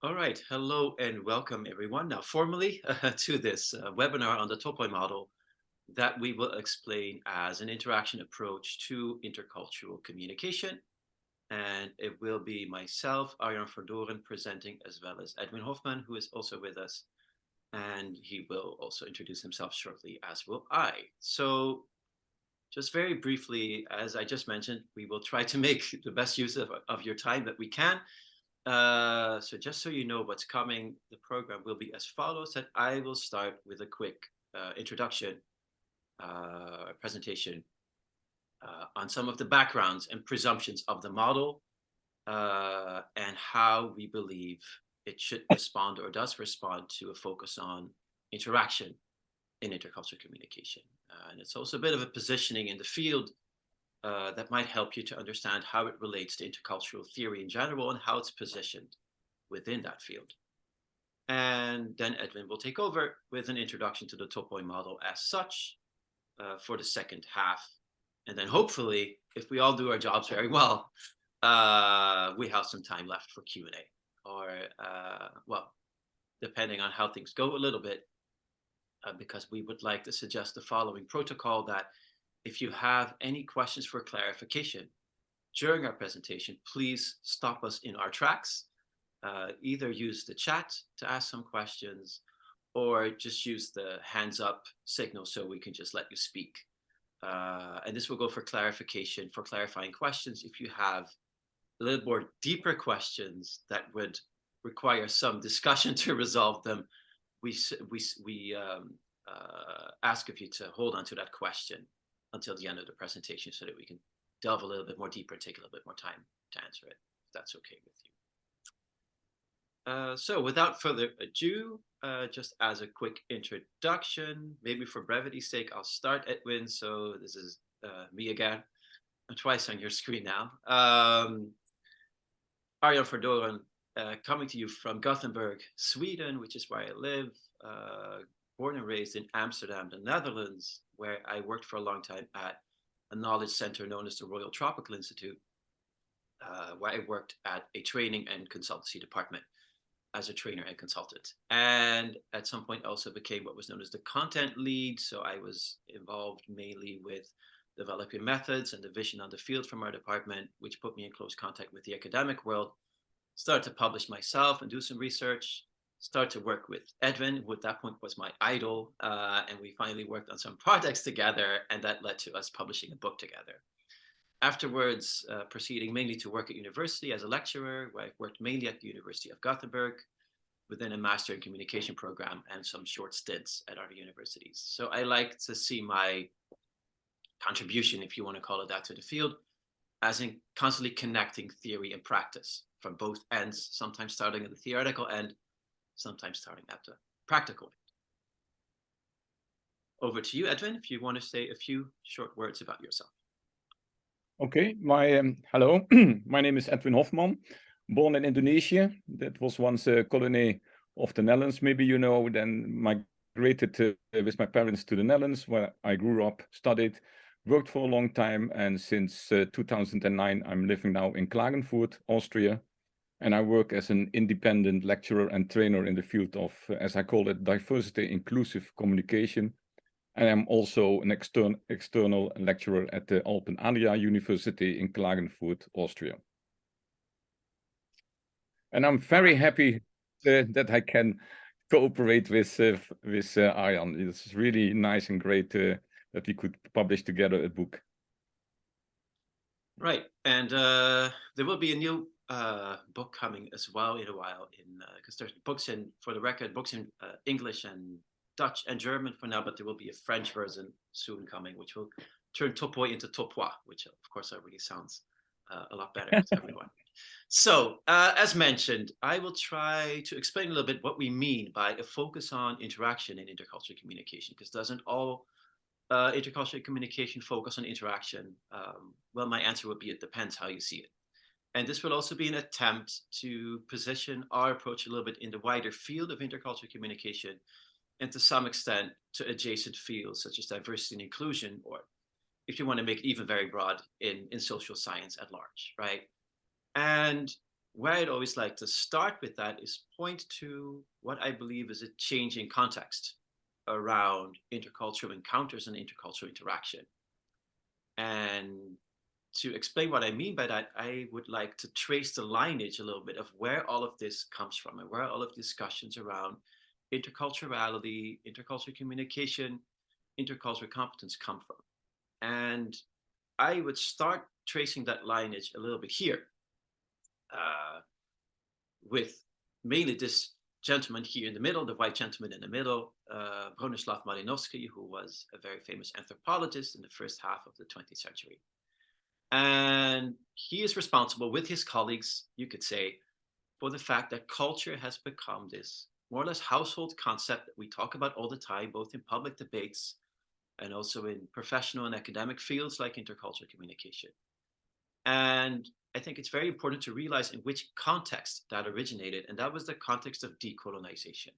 All right, hello and welcome everyone. Now, formally to this webinar on the TOPOI model that we will explain as an interaction approach to intercultural communication. And it will be myself, Arjan Verdooren, presenting, as well as Edwin Hoffman, who is also with us. And he will also introduce himself shortly, as will I. So just very briefly, as I just mentioned, we will try to make the best use of your time that we can. So just so you know what's coming, the program will be as follows. That I will start with a quick introduction presentation on some of the backgrounds and presumptions of the model and how we believe it should respond or does respond to a focus on interaction in intercultural communication. And it's also a bit of a positioning in the field that might help you to understand how it relates to intercultural theory in general and how it's positioned within that field. And then Edwin will take over with an introduction to the TOPOI model as such for the second half. And then hopefully, if we all do our jobs very well, we have some time left for Q&A or, well, depending on how things go a little bit, because we would like to suggest the following protocol that if you have any questions for clarification during our presentation, please stop us in our tracks. Either use the chat to ask some questions or just use the hands up signal so we can just let you speak. And this will go for clarification, for clarifying questions. If you have a little more deeper questions that would require some discussion to resolve them, we ask of you to hold on to that question until the end of the presentation so that we can delve a little bit more deeper and take a little bit more time to answer it, if that's okay with you. So without further ado, just as a quick introduction, maybe for brevity's sake, I'll start, Edwin. So this is me again. I'm twice on your screen now. Arjan Verdooren, coming to you from Gothenburg, Sweden, which is where I live. Born and raised in Amsterdam, the Netherlands, where I worked for a long time at a knowledge center known as the Royal Tropical Institute, where I worked at a training and consultancy department as a trainer and consultant. And at some point also became what was known as the content lead. So I was involved mainly with developing methods and the vision on the field from our department, which put me in close contact with the academic world. Started to publish myself and do some research. Started to work with Edwin, who at that point was my idol. And we finally worked on some projects together, and that led to us publishing a book together. Afterwards, proceeding mainly to work at university as a lecturer, where I worked mainly at the University of Gothenburg within a master in communication program and some short stints at other universities. So I like to see my contribution, if you want to call it that, to the field as in constantly connecting theory and practice from both ends, sometimes starting at the theoretical end, sometimes starting at the practical end. Over to you, Edwin, if you want to say a few short words about yourself. Okay, hello, my name is Edwin Hoffman, born in Indonesia. That was once a colony of the Netherlands, maybe you know, then migrated with my parents to the Netherlands, where I grew up, studied, worked for a long time, and since 2009, I'm living now in Klagenfurt, Austria, and I work as an independent lecturer and trainer in the field of, as I call it, diversity inclusive communication. And I'm also an external lecturer at the Alpen Adria University in Klagenfurt, Austria. And I'm very happy that I can cooperate with Arjan. It's really nice and great that we could publish together a book. Right, and there will be a new book coming as well in a while, because there's books in, for the record, books in English and Dutch and German for now, but there will be a French version soon coming, which will turn TOPOI into TOPOI, which of course already sounds a lot better to everyone. So as mentioned, I will try to explain a little bit what we mean by a focus on interaction in intercultural communication, because doesn't all intercultural communication focus on interaction? Well, my answer would be it depends how you see it. And this will also be an attempt to position our approach a little bit in the wider field of intercultural communication, and to some extent to adjacent fields such as diversity and inclusion, or if you want to make it even very broad, in social science at large, right? And where I'd always like to start with that is point to what I believe is a changing context around intercultural encounters and intercultural interaction. And to explain what I mean by that, I would like to trace the lineage a little bit of where all of this comes from and where all of discussions around interculturality, intercultural communication, intercultural competence come from. And I would start tracing that lineage a little bit here with mainly this gentleman here in the middle, the white gentleman in the middle, Bronislaw Malinowski, who was a very famous anthropologist in the first half of the 20th century. And he is responsible with his colleagues, you could say, for the fact that culture has become this more or less household concept that we talk about all the time, both in public debates and also in professional and academic fields like intercultural communication. And I think it's very important to realize in which context that originated, and that was the context of decolonization.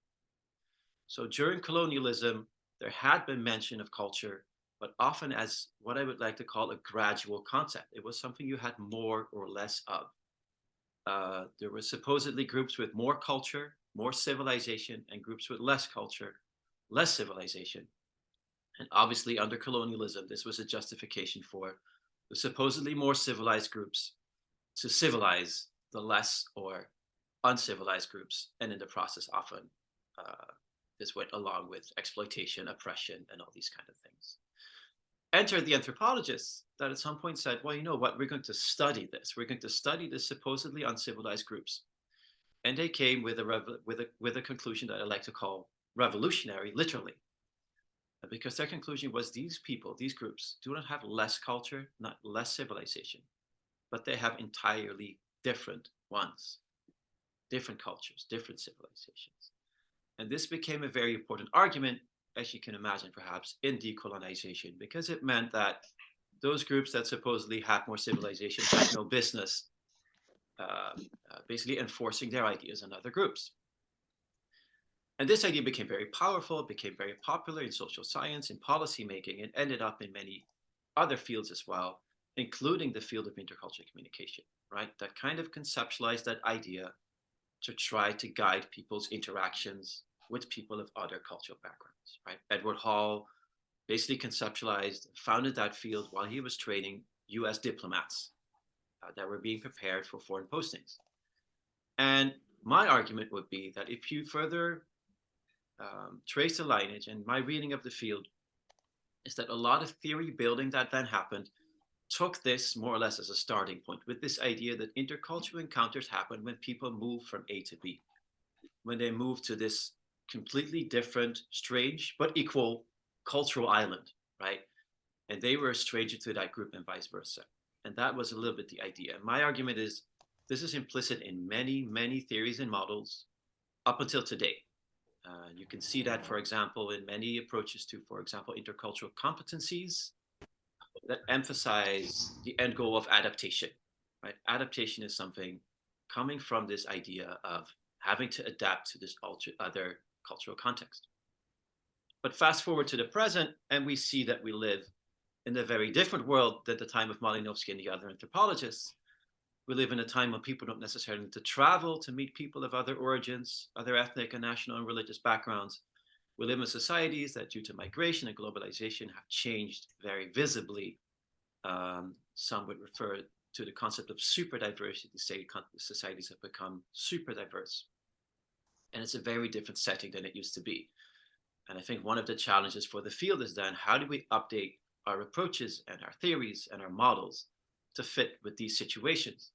So during colonialism, there had been mention of culture, but often as what I would like to call a gradual concept. It was something you had more or less of. There were supposedly groups with more culture, more civilization, and groups with less culture, less civilization. And obviously, under colonialism, this was a justification for the supposedly more civilized groups to civilize the less or uncivilized groups. And in the process, often this went along with exploitation, oppression, and all these kind of things. Enter the anthropologists that at some point said, well, you know what, we're going to study this. We're going to study the supposedly uncivilized groups. And they came with a conclusion that I like to call revolutionary, literally. Because their conclusion was these people, these groups, do not have less culture, not less civilization, but they have entirely different ones, different cultures, different civilizations. And this became a very important argument, as you can imagine, perhaps, in decolonization, because it meant that those groups that supposedly had more civilization had no business basically enforcing their ideas on other groups. And this idea became very powerful, became very popular in social science, in policy making, and ended up in many other fields as well, including the field of intercultural communication, right? That kind of conceptualized that idea to try to guide people's interactions with people of other cultural backgrounds, right? Edward Hall basically conceptualized, founded that field while he was training US diplomats that were being prepared for foreign postings. And my argument would be that if you further trace the lineage, and my reading of the field is that a lot of theory building that then happened took this more or less as a starting point, with this idea that intercultural encounters happen when people move from A to B, when they move to this completely different, strange, but equal cultural island, right? And they were a stranger to that group and vice versa. And that was a little bit the idea. My argument is this is implicit in many, many theories and models up until today. You can see that, for example, in many approaches to, for example, intercultural competencies that emphasize the end goal of adaptation, right? Adaptation is something coming from this idea of having to adapt to this other cultural context. But fast forward to the present, and we see that we live in a very different world than the time of Malinowski and the other anthropologists. We live in a time when people don't necessarily need to travel to meet people of other origins, other ethnic and national and religious backgrounds. We live in societies that, due to migration and globalization, have changed very visibly. Some would refer to the concept of super diversity, say societies have become super diverse. And it's a very different setting than it used to be. And I think one of the challenges for the field is then, how do we update our approaches and our theories and our models to fit with these situations?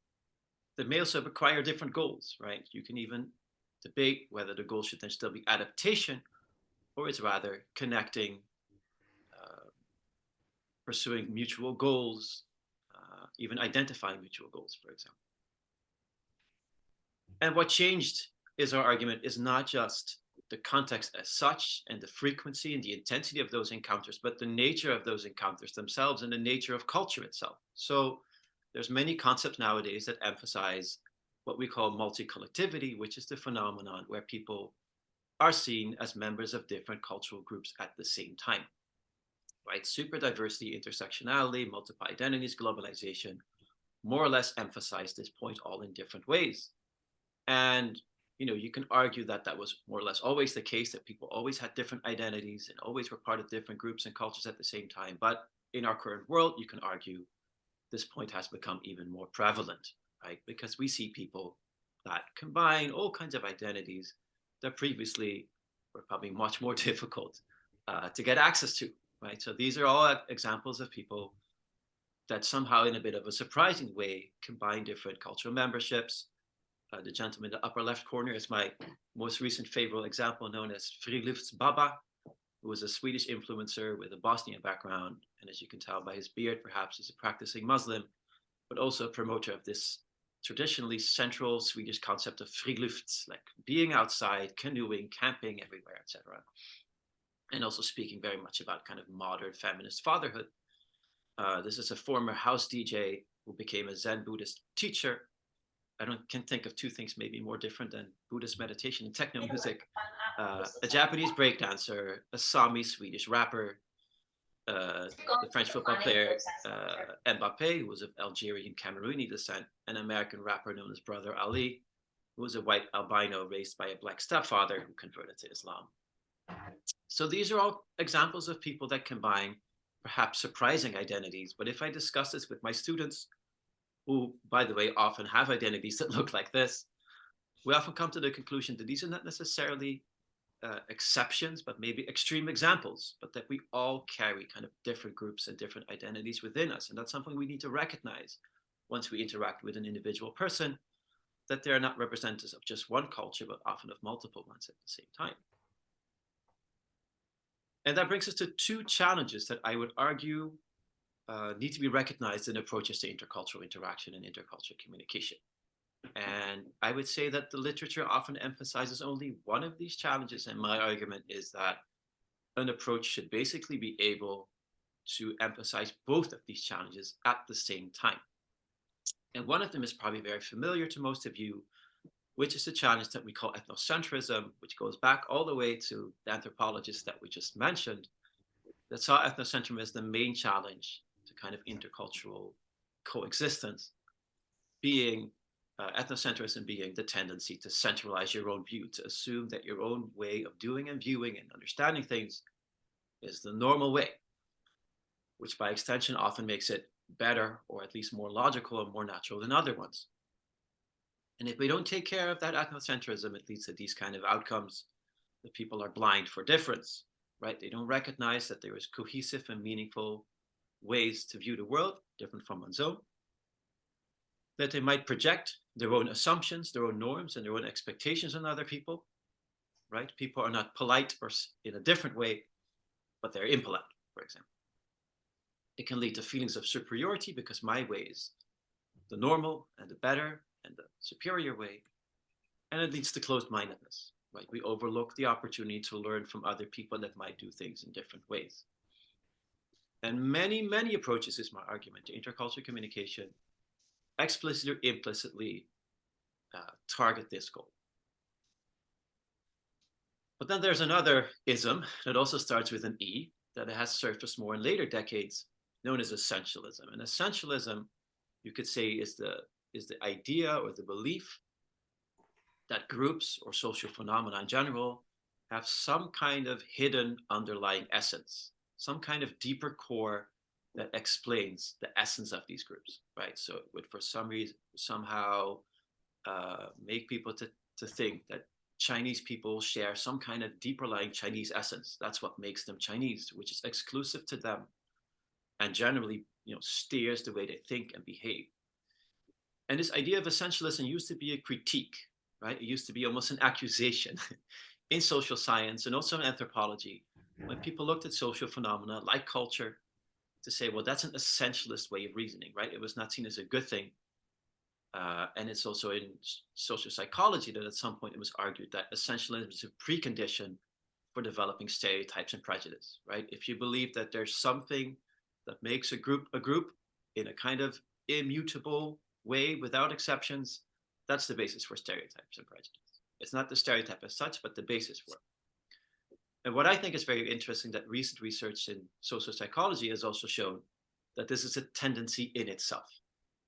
That may also require different goals, right? You can even debate whether the goal should then still be adaptation, or it's rather connecting, pursuing mutual goals, even identifying mutual goals, for example. And what changed, is our argument, is not just the context as such and the frequency and the intensity of those encounters, but the nature of those encounters themselves and the nature of culture itself. So there's many concepts nowadays that emphasize what we call multi-collectivity, which is the phenomenon where people are seen as members of different cultural groups at the same time, right? Super diversity, intersectionality, multiple identities, globalization, more or less emphasize this point all in different ways. And you can argue that that was more or less always the case, that people always had different identities and always were part of different groups and cultures at the same time. But in our current world, you can argue this point has become even more prevalent, right? Because we see people that combine all kinds of identities that previously were probably much more difficult to get access to, right? So these are all examples of people that somehow, in a bit of a surprising way, combine different cultural memberships. The gentleman in the upper left corner is my most recent favorite example, known as Frilufts Baba, who was a Swedish influencer with a Bosnian background. And as you can tell by his beard, perhaps he's a practicing Muslim, but also a promoter of this traditionally central Swedish concept of frilufts, like being outside, canoeing, camping everywhere, etc. And also speaking very much about kind of modern feminist fatherhood. This is a former house DJ who became a Zen Buddhist teacher. Can think of two things maybe more different than Buddhist meditation and techno music. A Japanese breakdancer, a Sami Swedish rapper, the French football player Mbappe, who was of Algerian Camerooni descent, an American rapper known as Brother Ali, who was a white albino raised by a black stepfather who converted to Islam. So these are all examples of people that combine perhaps surprising identities. But if I discuss this with my students, who, by the way, often have identities that look like this, we often come to the conclusion that these are not necessarily exceptions, but maybe extreme examples, but that we all carry kind of different groups and different identities within us. And that's something we need to recognize once we interact with an individual person, that they're not representatives of just one culture, but often of multiple ones at the same time. And that brings us to two challenges that I would argue need to be recognized in approaches to intercultural interaction and intercultural communication. And I would say that the literature often emphasizes only one of these challenges. And my argument is that an approach should basically be able to emphasize both of these challenges at the same time. And one of them is probably very familiar to most of you, which is a challenge that we call ethnocentrism, which goes back all the way to the anthropologists that we just mentioned, that saw ethnocentrism as the main challenge to kind of intercultural coexistence, being ethnocentrism being the tendency to centralize your own view, to assume that your own way of doing and viewing and understanding things is the normal way, which by extension often makes it better or at least more logical and more natural than other ones. And if we don't take care of that ethnocentrism, it leads to these kind of outcomes that people are blind for difference, right? They don't recognize that there is cohesive and meaningful ways to view the world, different from one's own, that they might project their own assumptions, their own norms, and their own expectations on other people, right? People are not polite or in a different way, but they're impolite, for example. It can lead to feelings of superiority because my way is the normal and the better and the superior way. And it leads to closed-mindedness, right? We overlook the opportunity to learn from other people that might do things in different ways. And many, many approaches, is my argument, to intercultural communication explicitly or implicitly target this goal. But then there's another ism that also starts with an E that has surfaced more in later decades, known as essentialism. And essentialism, you could say, is the idea or the belief that groups or social phenomena in general have some kind of hidden underlying essence, some kind of deeper core that explains the essence of these groups, right? So it would, for some reason, somehow make people to think that Chinese people share some kind of deeper lying Chinese essence. That's what makes them Chinese, which is exclusive to them and generally, steers the way they think and behave. And this idea of essentialism used to be a critique, right? It used to be almost an accusation in social science and also in anthropology, when people looked at social phenomena like culture, to say, well, that's an essentialist way of reasoning, right? It was not seen as a good thing. And it's also in social psychology that at some point it was argued that essentialism is a precondition for developing stereotypes and prejudice, right? If you believe that there's something that makes a group in a kind of immutable way without exceptions, that's the basis for stereotypes and prejudice. It's not the stereotype as such, but the basis for it. And what I think is very interesting, that recent research in social psychology has also shown that this is a tendency in itself,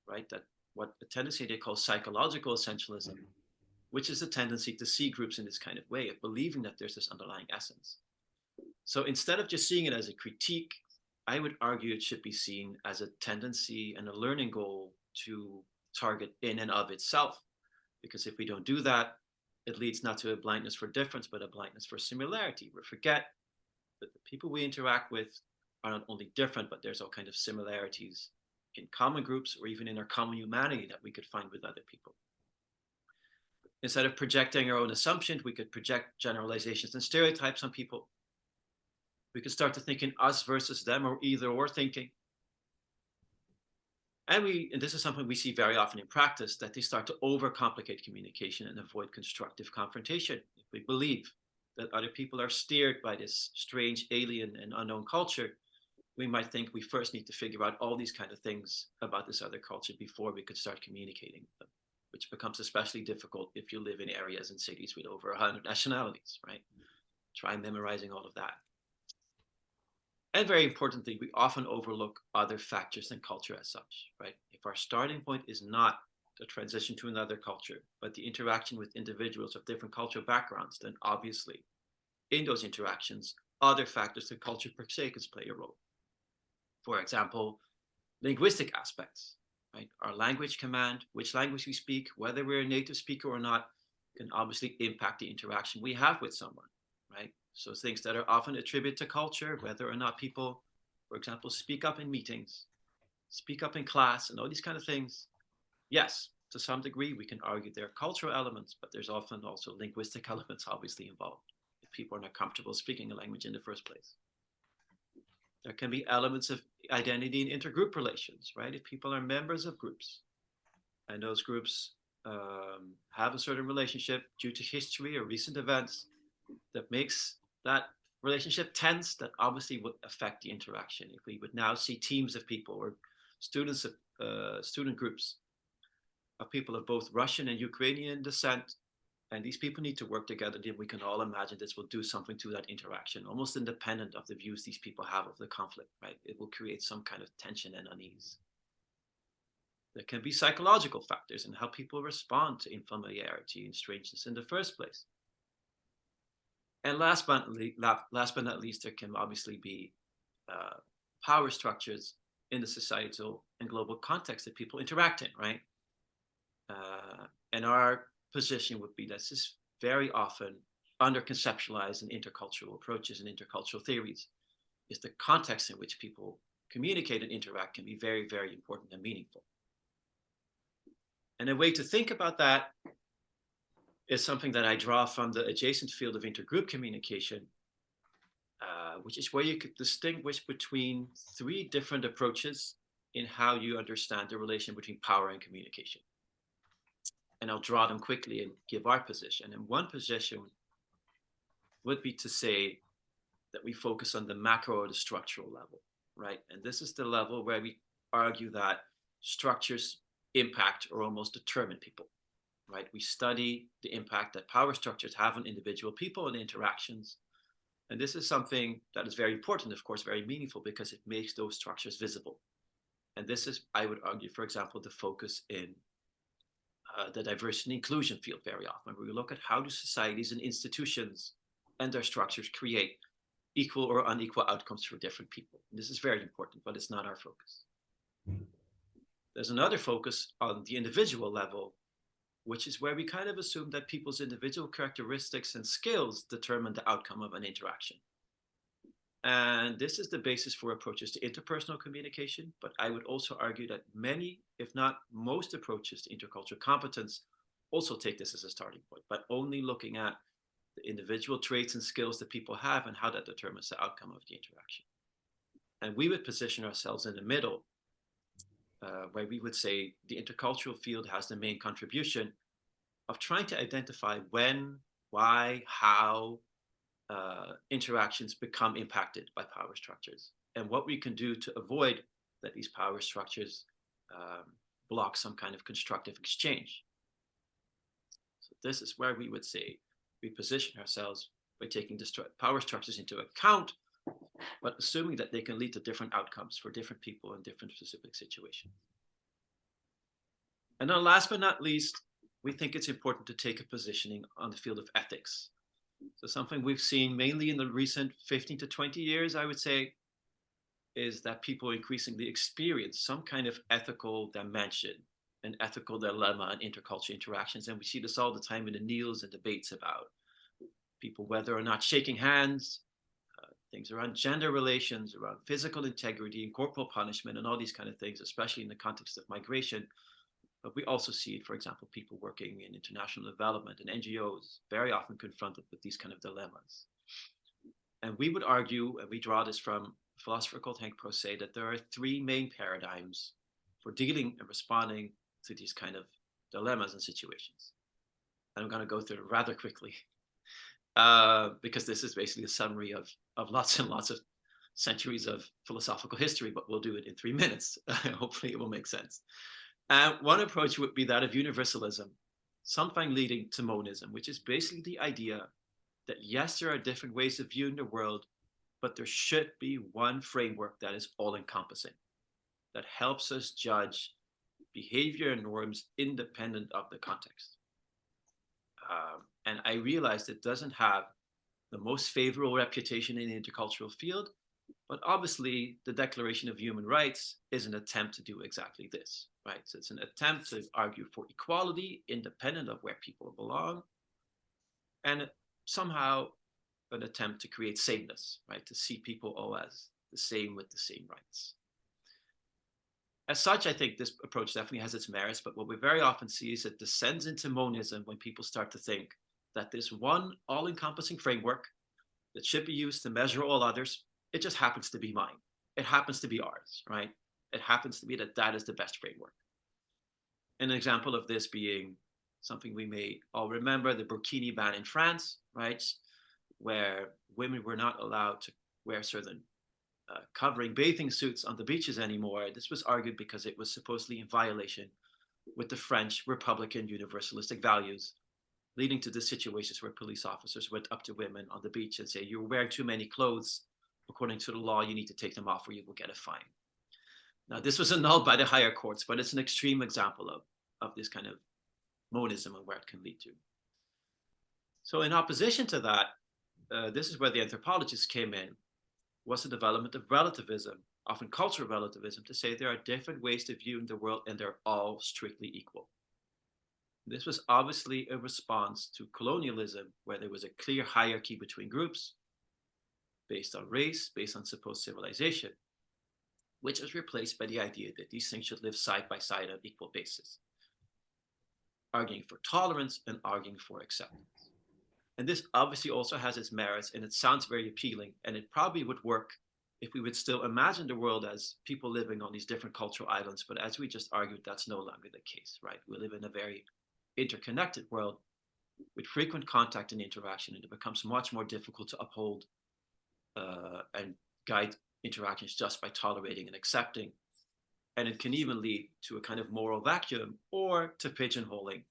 right? That what a tendency they call psychological essentialism which is a tendency to see groups in this kind of way, of believing that there's this underlying essence. So instead of just seeing it as a critique, I would argue it should be seen as a tendency and a learning goal to target in and of itself. Because if we don't do that, it leads not to a blindness for difference, but a blindness for similarity. We forget that the people we interact with are not only different, but there's all kinds of similarities in common groups or even in our common humanity that we could find with other people. Instead of projecting our own assumptions, we could project generalizations and stereotypes on people. We could start to think in us versus them or either or thinking. And this is something we see very often in practice, that they start to overcomplicate communication and avoid constructive confrontation. If we believe that other people are steered by this strange alien and unknown culture, we might think we first need to figure out all these kind of things about this other culture before we could start communicating with them, which becomes especially difficult if you live in areas and cities with over 100 nationalities, right? Try memorizing all of that. And very importantly, we often overlook other factors than culture as such, right? If our starting point is not the transition to another culture, but the interaction with individuals of different cultural backgrounds, then obviously in those interactions, other factors than culture per se can play a role. For example, linguistic aspects, right? Our language command, which language we speak, whether we're a native speaker or not, can obviously impact the interaction we have with someone, right? So things that are often attributed to culture, whether or not people, for example, speak up in meetings, speak up in class, and all these kind of things. Yes, to some degree, we can argue there are cultural elements, but there's often also linguistic elements obviously involved if people are not comfortable speaking a language in the first place. There can be elements of identity in intergroup relations, right? If people are members of groups and those groups have a certain relationship due to history or recent events that makes that relationship tense, that obviously would affect the interaction. If we would now see teams of people or student groups of people of both Russian and Ukrainian descent, and these people need to work together, then we can all imagine this will do something to that interaction, almost independent of the views these people have of the conflict, right? It will create some kind of tension and unease. There can be psychological factors in how people respond to unfamiliarity and strangeness in the first place. And last but not least, there can obviously be power structures in the societal and global context that people interact in, right? And our position would be that this is very often under-conceptualized in intercultural approaches and intercultural theories, is the context in which people communicate and interact can be very, very important and meaningful. And a way to think about that is something that I draw from the adjacent field of intergroup communication, which is where you could distinguish between three different approaches in how you understand the relation between power and communication. And I'll draw them quickly and give our position. And one position would be to say that we focus on the macro or the structural level, right? And this is the level where we argue that structures impact or almost determine people, right? We study the impact that power structures have on individual people and interactions. And this is something that is very important, of course, very meaningful, because it makes those structures visible. And this is, I would argue, for example, the focus in the diversity and inclusion field very often, where we look at how do societies and institutions and their structures create equal or unequal outcomes for different people. And this is very important, but it's not our focus. There's another focus on the individual level, which is where we kind of assume that people's individual characteristics and skills determine the outcome of an interaction. And this is the basis for approaches to interpersonal communication, but I would also argue that many, if not most approaches to intercultural competence also take this as a starting point, but only looking at the individual traits and skills that people have and how that determines the outcome of the interaction. And we would position ourselves in the middle, where we would say the intercultural field has the main contribution of trying to identify when, why, how interactions become impacted by power structures, and what we can do to avoid that these power structures block some kind of constructive exchange. So this is where we would say we position ourselves by taking the power structures into account, but assuming that they can lead to different outcomes for different people in different specific situations. And then last but not least, we think it's important to take a positioning on the field of ethics. So something we've seen mainly in the recent 15 to 20 years, I would say, is that people increasingly experience some kind of ethical dimension, an ethical dilemma in intercultural interactions. And we see this all the time in the news and debates about people, whether or not shaking hands, things around gender relations, around physical integrity and corporal punishment, and all these kind of things, especially in the context of migration. But we also see, for example, people working in international development and NGOs very often confronted with these kind of dilemmas. And we would argue, and we draw this from a philosopher called Henk Proce, that there are three main paradigms for dealing and responding to these kind of dilemmas and situations. And I'm going to go through it rather quickly, because this is basically a summary of lots and lots of centuries of philosophical history, but we'll do it in 3 minutes. Hopefully it will make sense. One approach would be that of universalism, something leading to monism, which is basically the idea that yes, there are different ways of viewing the world, but there should be one framework that is all-encompassing, that helps us judge behavior and norms independent of the context. And I realized it doesn't have the most favorable reputation in the intercultural field, but obviously the Declaration of Human Rights is an attempt to do exactly this, right? So it's an attempt to argue for equality independent of where people belong, and somehow an attempt to create sameness, right? To see people all as the same with the same rights. As such, I think this approach definitely has its merits, but what we very often see is it descends into monism when people start to think that this one all-encompassing framework that should be used to measure all others, it just happens to be mine. It happens to be ours, right? It happens to be that that is the best framework. An example of this being something we may all remember, the burkini ban in France, right? Where women were not allowed to wear certain covering bathing suits on the beaches anymore. This was argued because it was supposedly in violation with the French Republican universalistic values, leading to the situations where police officers went up to women on the beach and say, you're wearing too many clothes. According to the law, you need to take them off or you will get a fine. Now, this was annulled by the higher courts, but it's an extreme example of this kind of monism and where it can lead to. So in opposition to that, this is where the anthropologists came in, was the development of relativism, often cultural relativism, to say there are different ways to view the world and they're all strictly equal. This was obviously a response to colonialism, where there was a clear hierarchy between groups based on race, based on supposed civilization, which was replaced by the idea that these things should live side by side on equal basis, arguing for tolerance and arguing for acceptance. And this obviously also has its merits, and it sounds very appealing, and it probably would work if we would still imagine the world as people living on these different cultural islands. But as we just argued, that's no longer the case, right? We live in a very interconnected world with frequent contact and interaction, and it becomes much more difficult to uphold and guide interactions just by tolerating and accepting. And it can even lead to a kind of moral vacuum or to pigeonholing,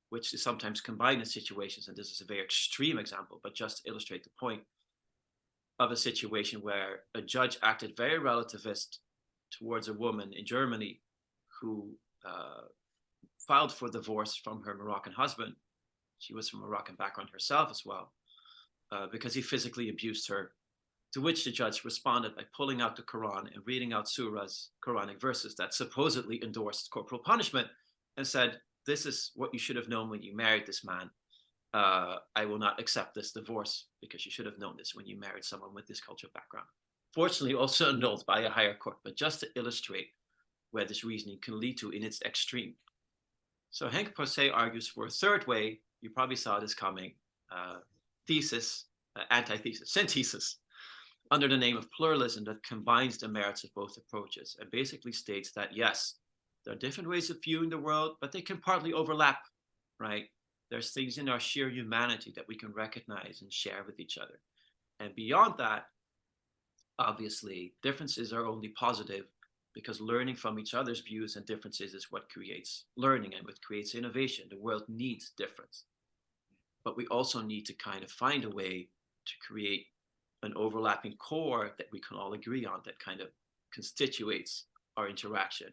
which is sometimes combined in situations, and this is a very extreme example, but just to illustrate the point of a situation where a judge acted very relativist towards a woman in Germany who filed for divorce from her Moroccan husband. She was from Moroccan background herself as well, because he physically abused her, to which the judge responded by pulling out the Quran and reading out surahs, Quranic verses that supposedly endorsed corporal punishment, and said, this is what you should have known when you married this man. I will not accept this divorce because you should have known this when you married someone with this cultural background. Fortunately, also annulled by a higher court, but just to illustrate where this reasoning can lead to in its extreme. So Henk Proce argues for a third way. You probably saw this coming. Antithesis, synthesis, under the name of pluralism, that combines the merits of both approaches and basically states that, yes, there are different ways of viewing the world, but they can partly overlap, right? There's things in our sheer humanity that we can recognize and share with each other. And beyond that, obviously, differences are only positive, because learning from each other's views and differences is what creates learning and what creates innovation. The world needs difference. But we also need to kind of find a way to create an overlapping core that we can all agree on, that kind of constitutes our interaction.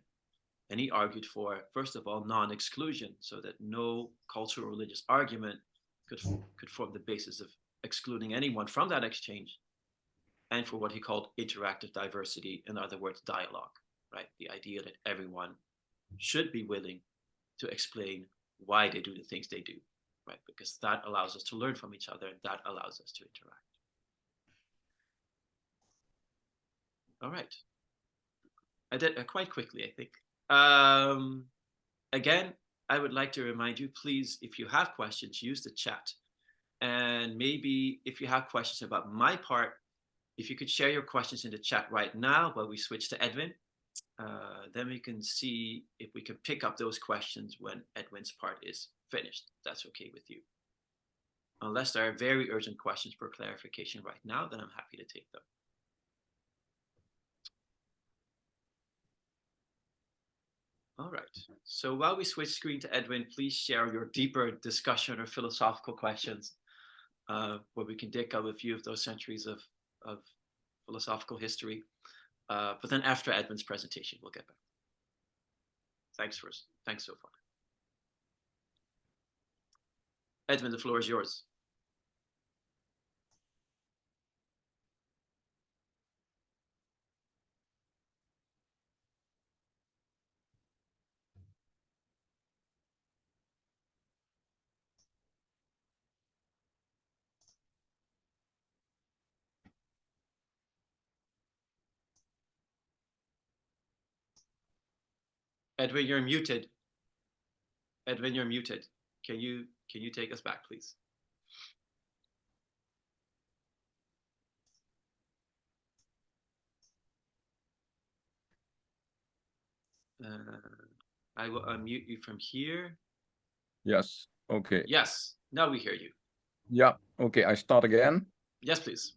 And he argued for, first of all, non-exclusion, so that no cultural religious argument could form the basis of excluding anyone from that exchange, and for what he called interactive diversity, in other words, dialogue, right? The idea that everyone should be willing to explain why they do the things they do, right? Because that allows us to learn from each other, and that allows us to interact. All right. I did quite quickly, I think. Again, I would like to remind you, please, if you have questions, use the chat. And maybe if you have questions about my part, if you could share your questions in the chat right now while we switch to Edwin, then we can see if we can pick up those questions when Edwin's part is finished. That's okay with you. Unless there are very urgent questions for clarification right now, then I'm happy to take them. All right, so while we switch screen to Edwin, please share your deeper discussion or philosophical questions, where we can dig up a few of those centuries of philosophical history. But then after Edwin's presentation, we'll get back. Thanks so far. Edwin, the floor is yours. Edwin, you're muted. Edwin, you're muted. Can you take us back, please? I will unmute you from here. Yes. Okay. Yes. Now we hear you. Yeah. Okay. I start again. Yes, please.